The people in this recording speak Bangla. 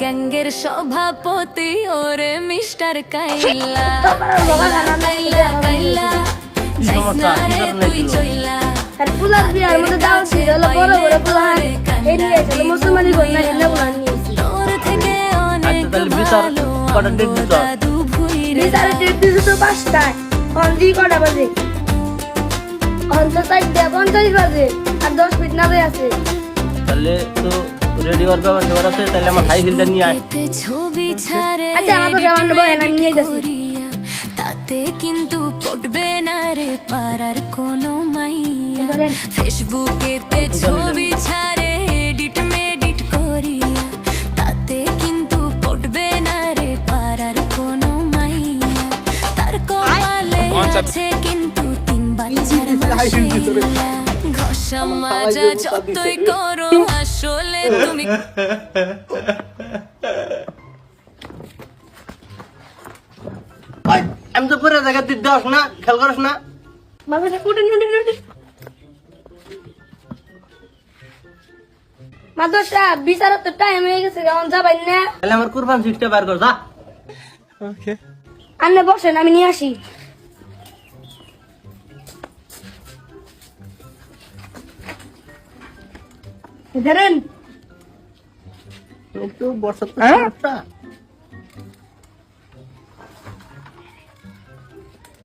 গ্যাঙ্গের সভাপতি ওরে মিস্টার কাইলা কাইলা কাইলা যাইসনা রে তুই চইলা আর পুলার বিয়ার মধ্যে দাও ছিল বড় বড় পুলার এই নিয়ে চলো মুসলমানি কই না হিন্দু পুলার নিয়েছি তোর থেকে অনেক তাহলে বিচার কটা ডেট দিত দাদু ভুইরে বিচারে ডেট দিছো তো 5টায় অনলি কটা বাজে অন্তত 4:50 বাজে আর 10 মিনিট না আছে তাহলে তো রেডি হওয়ার ব্যবস্থা আছে তাহলে আমার হাই হিলটা নিয়ে আয় ছবি ছাড়ে আচ্ছা আমার তো কেমন বয় না নিয়ে যাচ্ছি তাতে কিন্তু পড়বে না রে পারার কোনো মাইয়া ফেসবুকেতে ছবি ছাড়ে এডিট মেডিট করিয়া তাতে কিন্তু পড়বে না রে পারার কোনো মাইয়া তার কপালে আছে কিন্তু 3 বাচ্চার মাসিয়া ঘষা মাজা যতই করো আসলে তুমি আমি তো পুরো জায়গা তুই দশ না খেয়াল করিস না মাথাটা কুটে নুটে মাদরটা বিচার তো টাইম হয়ে গেছে এখন যাবেন না তাহলে আমার কুরবান সিটটা বার কর যা আন্নে বসেন আমি নিয়ে আসি ধরেন একটু বর্ষা